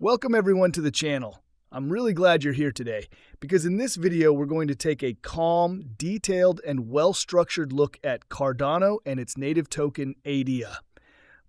Welcome everyone to the channel. I'm really glad you're here today because in this video we're going to take a calm, detailed, and well-structured look at Cardano and its native token ADIA,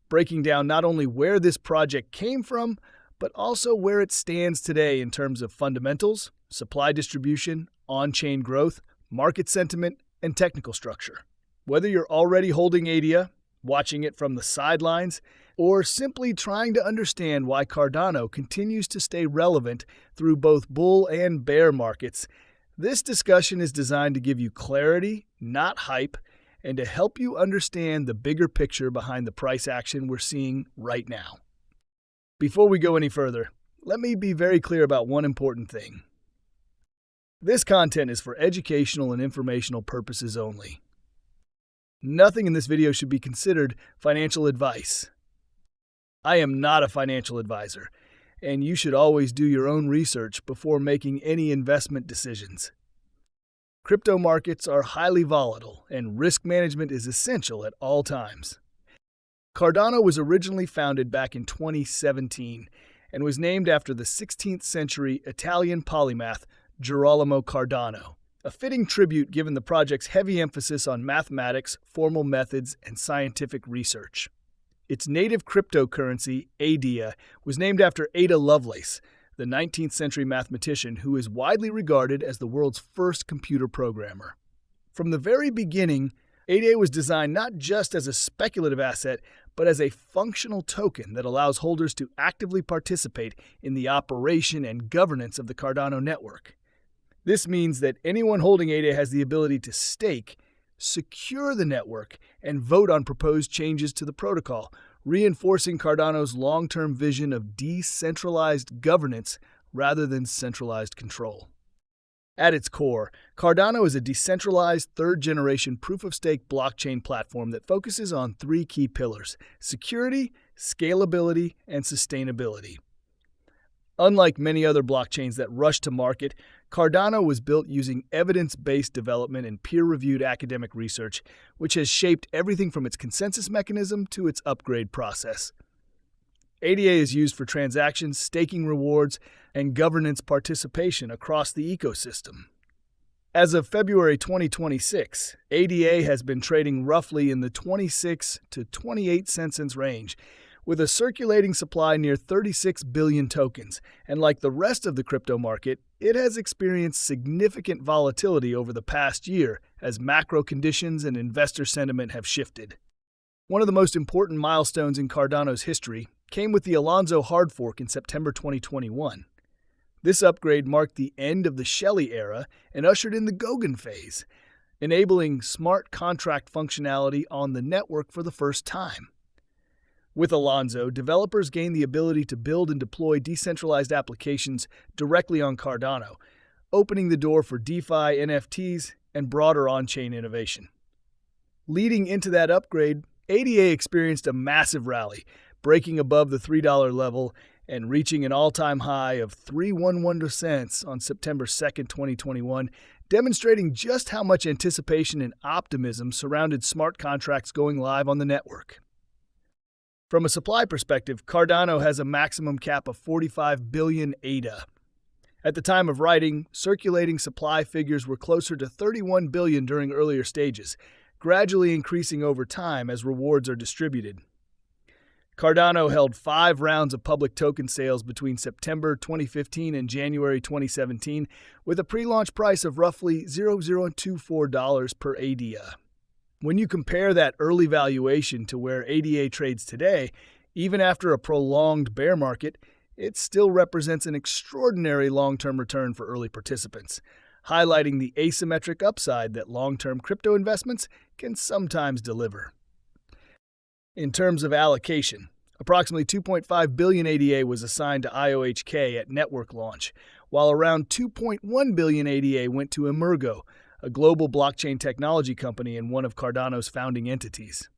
breaking down not only where this project came from, but also where it stands today in terms of fundamentals, supply distribution, on-chain growth, market sentiment, and technical structure. Whether you're already holding ADIA, watching it from the sidelines, or simply trying to understand why Cardano continues to stay relevant through both bull and bear markets, this discussion is designed to give you clarity, not hype, and to help you understand the bigger picture behind the price action we're seeing right now. Before we go any further, let me be very clear about one important thing. This content is for educational and informational purposes only. Nothing in this video should be considered financial advice. I am not a financial advisor, and you should always do your own research before making any investment decisions. Crypto markets are highly volatile, and risk management is essential at all times. Cardano was originally founded back in 2017 and was named after the 16th century Italian polymath Girolamo Cardano, a fitting tribute given the project's heavy emphasis on mathematics, formal methods, and scientific research. Its native cryptocurrency, ADIA, was named after Ada Lovelace, the 19th century mathematician who is widely regarded as the world's first computer programmer. From the very beginning, ADIA was designed not just as a speculative asset, but as a functional token that allows holders to actively participate in the operation and governance of the Cardano network. This means that anyone holding ADIA has the ability to stake, secure the network, and vote on proposed changes to the protocol, reinforcing Cardano's long-term vision of decentralized governance rather than centralized control. At its core, Cardano is a decentralized third-generation proof-of-stake blockchain platform that focuses on three key pillars: security, scalability, and sustainability. Unlike many other blockchains that rush to market, Cardano was built using evidence-based development and peer-reviewed academic research, which has shaped everything from its consensus mechanism to its upgrade process. ADA is used for transactions, staking rewards, and governance participation across the ecosystem. As of February 2026, ADA has been trading roughly in the 26 to 28 cents range, with a circulating supply near 36 billion tokens, and like the rest of the crypto market, it has experienced significant volatility over the past year as macro conditions and investor sentiment have shifted. One of the most important milestones in Cardano's history came with the Alonzo hard fork in September 2021. This upgrade marked the end of the Shelley era and ushered in the Goguen phase, enabling smart contract functionality on the network for the first time. With Alonzo, developers gain the ability to build and deploy decentralized applications directly on Cardano, opening the door for DeFi, NFTs, and broader on-chain innovation. Leading into that upgrade, ADA experienced a massive rally, breaking above the $3 level and reaching an all-time high of 311 cents on September 2, 2021, demonstrating just how much anticipation and optimism surrounded smart contracts going live on the network. From a supply perspective, Cardano has a maximum cap of 45 billion ADA. At the time of writing, circulating supply figures were closer to 31 billion during earlier stages, gradually increasing over time as rewards are distributed. Cardano held 5 rounds of public token sales between September 2015 and January 2017, with a pre-launch price of roughly $0.024 per ADA. When you compare that early valuation to where ADA trades today, even after a prolonged bear market, it still represents an extraordinary long-term return for early participants, highlighting the asymmetric upside that long-term crypto investments can sometimes deliver. In terms of allocation, approximately 2.5 billion ADA was assigned to IOHK at network launch, while around 2.1 billion ADA went to Emergo, a global blockchain technology company and one of Cardano's founding entities.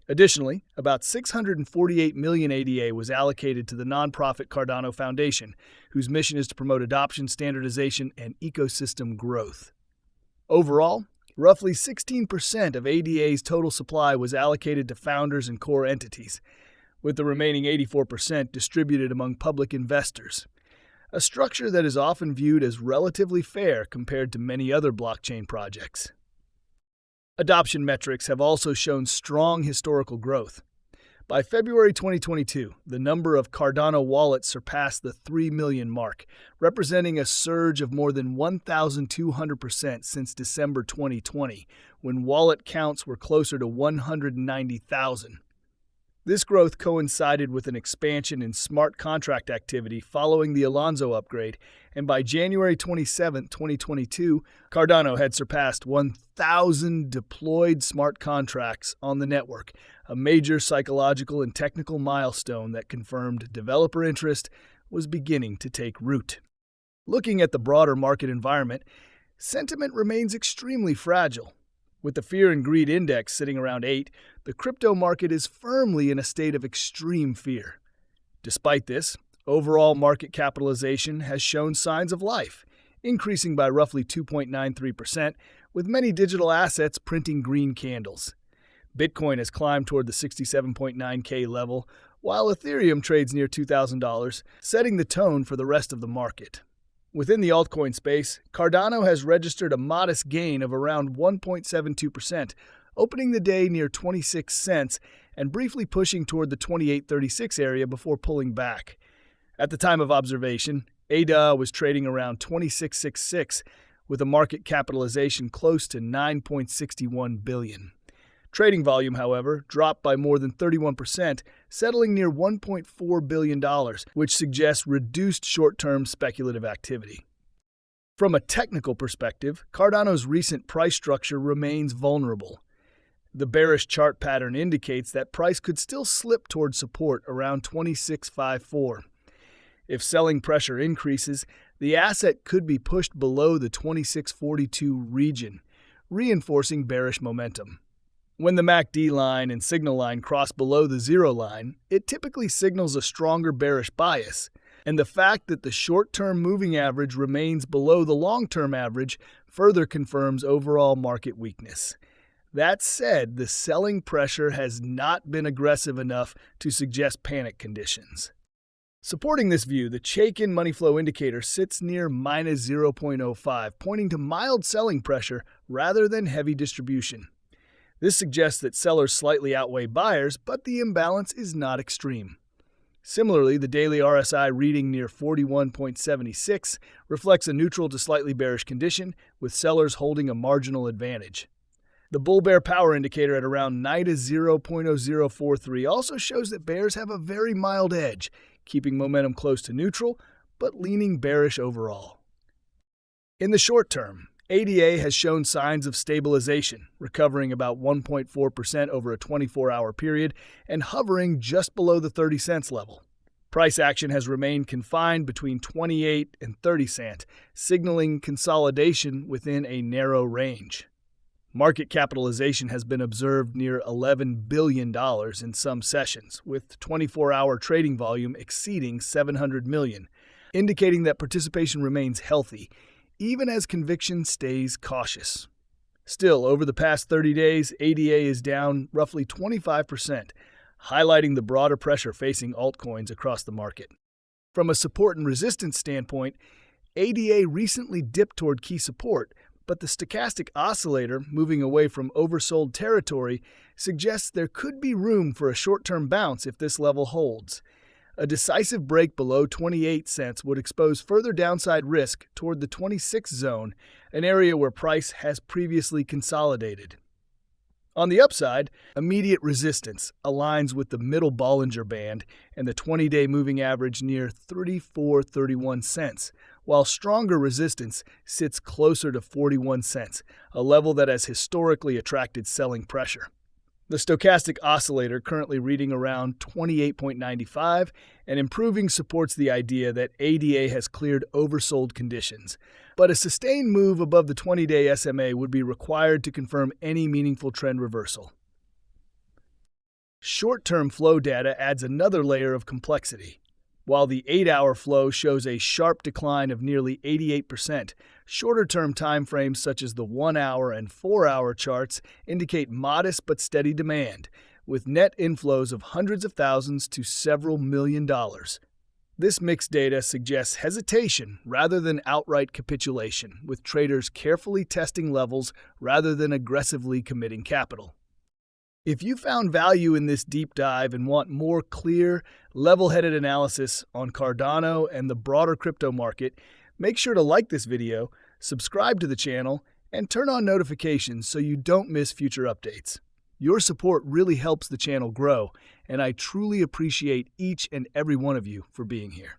Additionally, about 648 million ADA was allocated to the nonprofit Cardano Foundation, whose mission is to promote adoption, standardization, and ecosystem growth. Overall, roughly 16% of ADA's total supply was allocated to founders and core entities, with the remaining 84% distributed among public investors, a structure that is often viewed as relatively fair compared to many other blockchain projects. Adoption metrics have also shown strong historical growth. By February 2022, the number of Cardano wallets surpassed the 3 million mark, representing a surge of more than 1,200% since December 2020, when wallet counts were closer to 190,000. This growth coincided with an expansion in smart contract activity following the Alonzo upgrade, and by January 27, 2022, Cardano had surpassed 1,000 deployed smart contracts on the network, a major psychological and technical milestone that confirmed developer interest was beginning to take root. Looking at the broader market environment, sentiment remains extremely fragile. With the Fear and Greed Index sitting around 8, the crypto market is firmly in a state of extreme fear. Despite this, overall market capitalization has shown signs of life, increasing by roughly 2.93%, with many digital assets printing green candles. Bitcoin has climbed toward the 67.9K level, while Ethereum trades near $2,000, setting the tone for the rest of the market. Within the altcoin space, Cardano has registered a modest gain of around 1.72%, opening the day near 26 cents and briefly pushing toward the 28.36 area before pulling back. At the time of observation, ADA was trading around 26.66 with a market capitalization close to $9.61 billion. Trading volume, however, dropped by more than 31%, settling near $1.4 billion, which suggests reduced short-term speculative activity. From a technical perspective, Cardano's recent price structure remains vulnerable. The bearish chart pattern indicates that price could still slip toward support around 26.54. If selling pressure increases, the asset could be pushed below the 26.42 region, reinforcing bearish momentum. When the MACD line and signal line cross below the zero line, it typically signals a stronger bearish bias, and the fact that the short-term moving average remains below the long-term average further confirms overall market weakness. That said, the selling pressure has not been aggressive enough to suggest panic conditions. Supporting this view, the Chaikin money flow indicator sits near minus 0.05, pointing to mild selling pressure rather than heavy distribution. This suggests that sellers slightly outweigh buyers, but the imbalance is not extreme. Similarly, the daily RSI reading near 41.76 reflects a neutral to slightly bearish condition, with sellers holding a marginal advantage. The bull-bear power indicator at around minus 0.0043 also shows that bears have a very mild edge, keeping momentum close to neutral, but leaning bearish overall. In the short term, ADA has shown signs of stabilization, recovering about 1.4% over a 24-hour period and hovering just below the 30 cents level. Price action has remained confined between 28 and 30 cents, signaling consolidation within a narrow range. Market capitalization has been observed near $11 billion in some sessions, with 24-hour trading volume exceeding $700 million, indicating that participation remains healthy, even as conviction stays cautious. Still, over the past 30 days, ADA is down roughly 25%, highlighting the broader pressure facing altcoins across the market. From a support and resistance standpoint, ADA recently dipped toward key support, but the stochastic oscillator, moving away from oversold territory, suggests there could be room for a short-term bounce if this level holds. A decisive break below 28 cents would expose further downside risk toward the 26 zone, an area where price has previously consolidated. On the upside, immediate resistance aligns with the middle Bollinger Band and the 20-day moving average near 34.31 cents, while stronger resistance sits closer to 41 cents, a level that has historically attracted selling pressure. The stochastic oscillator, currently reading around 28.95 and improving, supports the idea that ADA has cleared oversold conditions, but a sustained move above the 20-day SMA would be required to confirm any meaningful trend reversal. Short-term flow data adds another layer of complexity. While the 8-hour flow shows a sharp decline of nearly 88%, shorter-term timeframes such as the 1-hour and 4-hour charts indicate modest but steady demand, with net inflows of hundreds of thousands to several million dollars. This mixed data suggests hesitation rather than outright capitulation, with traders carefully testing levels rather than aggressively committing capital. If you found value in this deep dive and want more clear, level-headed analysis on Cardano and the broader crypto market, make sure to like this video, subscribe to the channel, and turn on notifications so you don't miss future updates. Your support really helps the channel grow, and I truly appreciate each and every one of you for being here.